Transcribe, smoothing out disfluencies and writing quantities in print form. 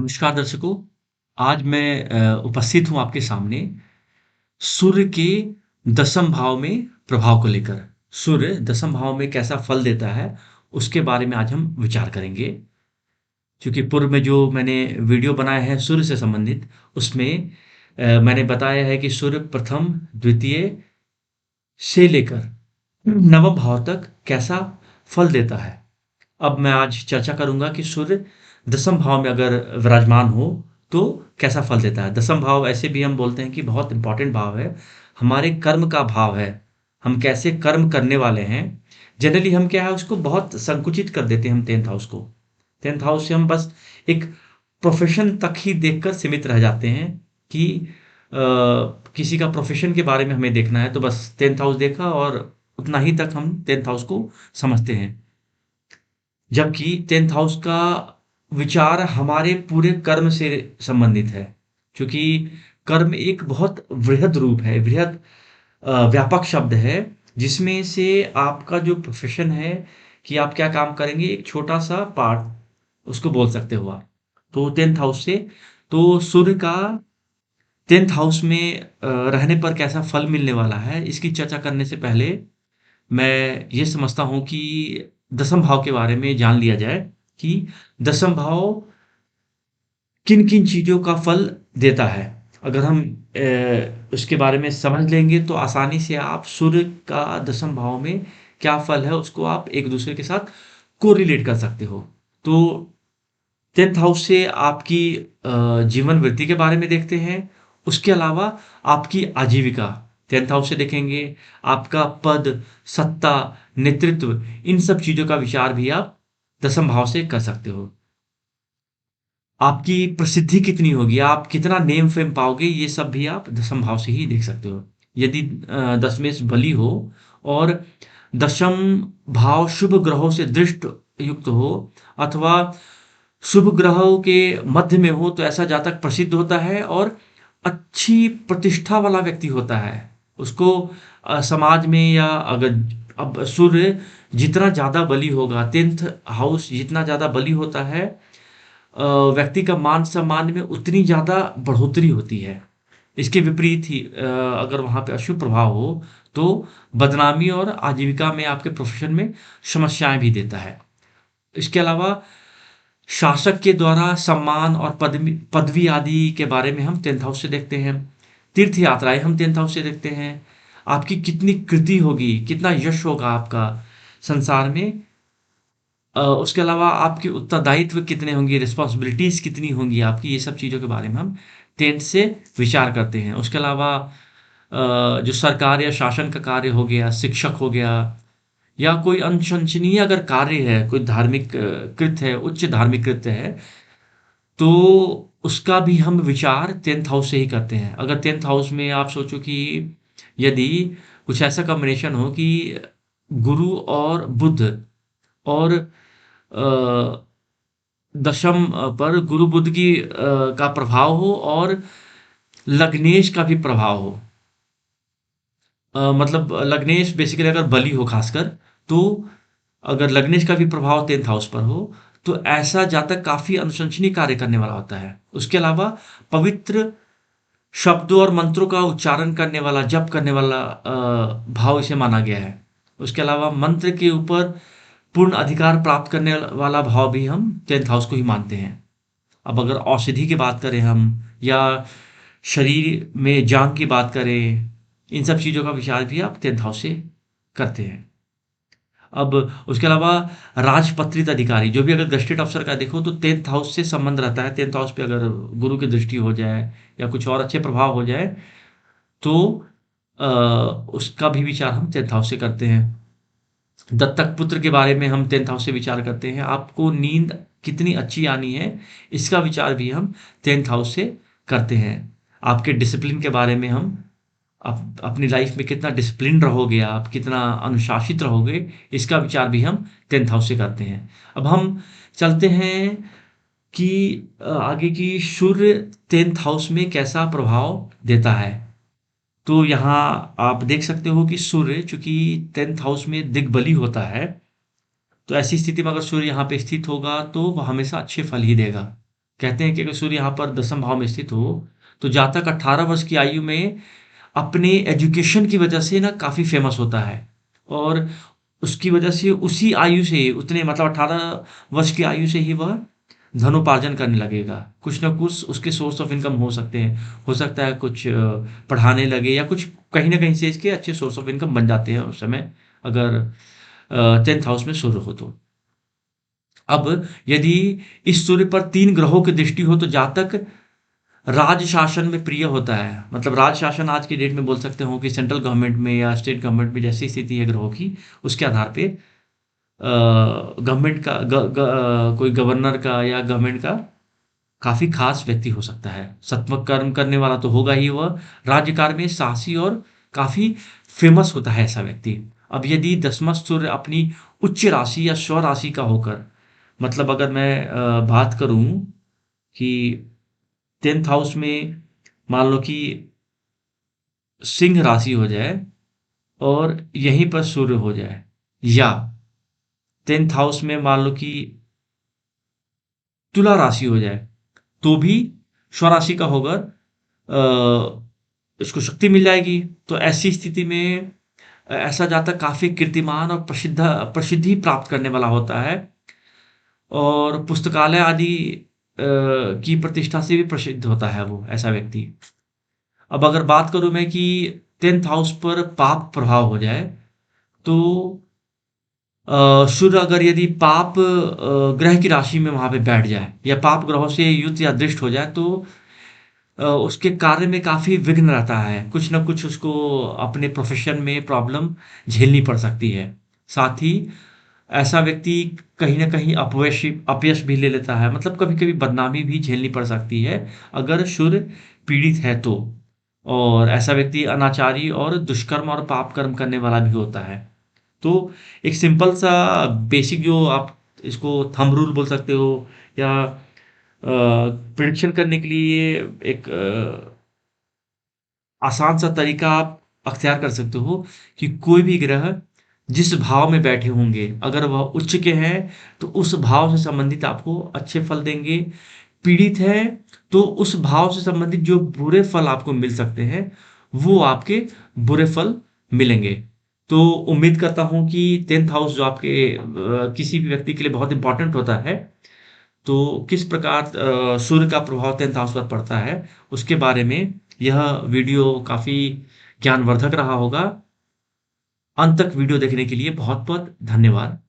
नमस्कार दर्शकों, आज मैं उपस्थित हूँ आपके सामने सूर्य के दशम भाव में प्रभाव को लेकर। सूर्य दशम भाव में कैसा फल देता है, उसके बारे में आज हम विचार करेंगे। क्योंकि पूर्व में जो मैंने वीडियो बनाया है सूर्य से संबंधित, उसमें मैंने बताया है कि सूर्य प्रथम, द्वितीय से लेकर नवम भाव तक कैसा फल देता है। अब मैं आज चर्चा करूँगा कि सूर्य दशम भाव में अगर विराजमान हो, तो कैसा फल देता है। दशम भाव ऐसे भी हम बोलते हैं कि बहुत इम्पोर्टेंट भाव है, हमारे कर्म का भाव है। हम कैसे कर्म करने वाले हैं, जनरली हम क्या है उसको बहुत संकुचित कर देते हैं हम 10th हाउस को। 10th हाउस से हम बस एक प्रोफ़ेशन तक ही देखकर सीमित रह जाते हैं कि किसी का प्रोफ़ेशन के बारे में हमें देखना है, तो बस 10th हाउस देखा और उतना ही तक हम 10th हाउस को समझते हैं। जबकि 10th हाउस का विचार हमारे पूरे कर्म से संबंधित है। क्योंकि कर्म एक बहुत वृहद रूप है, वृहद व्यापक शब्द है, जिसमें से आपका जो प्रोफ़ेशन है कि आप क्या काम करेंगे, एक छोटा-सा पार्ट उसको बोल सकते हो आप। तो 10th हाउस से तो सूर्य का 10th हाउस में रहने पर कैसा फल मिलने वाला है, इसकी चर्चा करने से पहले मैं ये समझता हूँ कि दसम भाव के बारे में जान लिया जाए कि दसम भाव किन-किन चीज़ों का फल देता है। अगर हम उसके बारे में समझ लेंगे तो आसानी से आप सूर्य का दसम भाव में क्या फल है उसको आप एक-दूसरे के साथ कोरिलेट कर सकते हो। तो 10th हाउस से आपकी जीवन वृत्ति के बारे में देखते हैं। उसके अलावा आपकी आजीविका 10th हाउस से देखेंगे, आपका पद, सत्ता, नेतृत्व इन सब चीज़ों का विचार भी आप दसम भाव से कर सकते हो। आपकी प्रसिद्धि कितनी होगी, आप कितना नेम फेम पाओगे, ये सब भी आप दशम भाव से ही देख सकते हो। यदि दशमेश बली हो और दशम भाव शुभ ग्रहों से दृष्ट युक्त हो अथवा शुभ ग्रहों के मध्य में हो, तो ऐसा जातक प्रसिद्ध होता है और अच्छी प्रतिष्ठा वाला व्यक्ति होता है। उसको समाज में या अगर अब सूर्य जितना ज़्यादा बली होगा, 10th हाउस जितना ज़्यादा बली होता है, व्यक्ति का मान-सम्मान में उतनी ज़्यादा बढ़ोतरी होती है। इसके विपरीत ही अगर वहाँ पे अशुभ प्रभाव हो, तो बदनामी और आजीविका में आपके प्रोफ़ेशन में समस्याएँ भी देता है। इसके अलावा शासक के द्वारा सम्मान और पदवी आदि के बारे में हम 10th हाउस से देखते हैं। तीर्थ यात्राएँ हम 10th हाउस से देखते हैं। आपकी कितनी कृति होगी, कितना यश होगा आपका संसार में, उसके अलावा आपके उत्तरदायित्व कितने होंगे, रिस्पॉन्सिबिलिटीज़ कितनी होंगी आपकी, ये सब चीज़ों के बारे में हम 10th से विचार करते हैं। उसके अलावा जो सरकार या शासन का कार्य हो गया, शिक्षक हो गया या कोई अनुशंसनीय अगर कार्य है, कोई धार्मिक कृत्य है, उच्च धार्मिक कृत्य है, तो उसका भी हम विचार 10th हाउस से ही करते हैं। अगर 10th हाउस में आप सोचो कि यदि कुछ ऐसा कॉम्बिनेशन हो कि गुरु और बुध और अ, दशम पर गुरु बुध की का प्रभाव हो और लग्नेश का भी प्रभाव हो। मतलब लग्नेश बेसिकली अगर बली हो खासकर, तो अगर लग्नेश का भी प्रभाव 10th हाउस पर हो, तो ऐसा जातक काफ़ी अनुशंसनीय कार्य करने वाला होता है। उसके अलावा पवित्र शब्दों और मंत्रों का उच्चारण करने वाला, जप करने वाला भाव इसे माना गया है। उसके अलावा मंत्र के ऊपर पूर्ण अधिकार प्राप्त करने वाला भाव भी हम 10th हाउस को ही मानते हैं। अब अगर औषधि की बात करें हम या शरीर में जान की बात करें, इन सब चीज़ों का विचार भी आप 10th हाउस से करते हैं। अब उसके अलावा राजपत्रित अधिकारी, जो भी अगर गज़टेड अफ़सर का देखो तो 10th हाउस से संबंध रहता है। 10th हाउस पे अगर गुरु की दृष्टि हो जाए या कुछ और अच्छे प्रभाव हो जाए, तो अ, उसका भी विचार हम 10th हाउस से करते हैं। दत्तक पुत्र के बारे में हम 10th हाउस से विचार करते हैं। आपको नींद कितनी अच्छी आनी है, इसका विचार भी हम 10th हाउस से करते हैं। आपके डिसिप्लिन के बारे में हम अपनी लाइफ में कितना डिसिप्लिन्ड रहोगे आप, कितना अनुशासित रहोगे, इसका विचार भी हम 10th हाउस से करते हैं। अब हम चलते हैं कि आगे की सूर्य 10th हाउस में कैसा प्रभाव देता है। तो यहाँ आप देख सकते हो कि सूर्य चूँकि 10th हाउस में दिग्बली होता है, तो ऐसी स्थिति में अगर सूर्य यहाँ पे स्थित होगा, तो वो हमेशा अच्छे फल ही देगा। कहते हैं कि अगर सूर्य यहाँ पर दसम भाव में स्थित हो, तो जातक 18 वर्ष की आयु में अपने एजुकेशन की वजह से ना काफ़ी फेमस होता है। और उसकी वजह से उसी आयु से उतने मतलब 18 वर्ष की आयु से ही वह धनोपार्जन करने लगेगा। कुछ ना कुछ उसके सोर्स ऑफ इनकम हो सकते हैं। हो सकता है कुछ पढ़ाने लगे या कुछ कहीं न कहीं से इसके अच्छे सोर्स ऑफ इनकम बन जाते हैं उस समय, अगर 10th हाउस में सूर्य हो तो। अब यदि इस सूर्य पर 3 ग्रहों की दृष्टि हो तो जातक राज शासन में प्रिय होता है। मतलब राज शासन आज की डेट में बोल सकते हो कि सेंट्रल गवर्नमेंट में या स्टेट गवर्नमेंट में जैसी स्थिति है ग्रहों की, उसके आधार पे गवर्नमेंट का कोई गवर्नर का या गवर्नमेंट का काफ़ी खास व्यक्ति हो सकता है। सत्वक कर्म करने वाला तो होगा ही वह, राज्यकाल में साहसी और काफ़ी फेमस होता है ऐसा व्यक्ति। अब यदि 10वां सूर्य अपनी उच्च राशि या स्व राशि का होकर, मतलब अगर मैं बात करूँ कि 10th हाउस में मान लो कि सिंह राशि हो जाए और यहीं पर सूर्य हो जाए, या 10th हाउस में मान लो कि तुला राशि हो जाए, तो भी स्वराशि का होगा, इसको शक्ति मिल जाएगी। तो ऐसी स्थिति में ऐसा जातक काफ़ी कीर्तिमान और प्रसिद्धि प्राप्त करने वाला होता है और पुस्तकालय आदि की प्रतिष्ठा से भी प्रसिद्ध होता है वो ऐसा व्यक्ति। अब अगर बात करूँ मैं कि 10th हाउस पर पाप प्रभाव हो जाए, तो सूर्य अगर यदि पाप ग्रह की राशि में वहाँ पे बैठ जाए या पाप ग्रहों से युत या दृष्ट हो जाए, तो उसके कार्य में काफ़ी विघ्न रहता है। कुछ न कुछ उसको अपने प्रोफ़ेशन में प्रॉब्लम झेलनी पड़ सकती है। साथ ही ऐसा व्यक्ति कहीं न कहीं अपयश भी ले लेता है। मतलब कभी-कभी बदनामी भी झेलनी पड़ सकती है, अगर सूर्य पीड़ित है तो। और ऐसा व्यक्ति अनाचारी और दुष्कर्म और पाप कर्म करने वाला भी होता है। तो एक सिंपल सा बेसिक जो आप इसको थंब रूल बोल सकते हो या प्रिडिक्शन करने के लिए एक आसान सा तरीका आप अख्तियार कर सकते हो कि कोई भी ग्रह जिस भाव में बैठे होंगे, अगर वह उच्च के हैं तो उस भाव से संबंधित आपको अच्छे फल देंगे। पीड़ित है तो उस भाव से संबंधित जो बुरे फल आपको मिल सकते हैं, वो आपके बुरे फल मिलेंगे। तो उम्मीद करता हूँ कि 10th हाउस जो आपके किसी भी व्यक्ति के लिए बहुत इंपॉर्टेंट होता है, तो किस प्रकार सूर्य का प्रभाव 10th हाउस पर पड़ता है, उसके बारे में यह वीडियो काफ़ी ज्ञानवर्धक रहा होगा। अंत तक वीडियो देखने के लिए बहुत-बहुत धन्यवाद।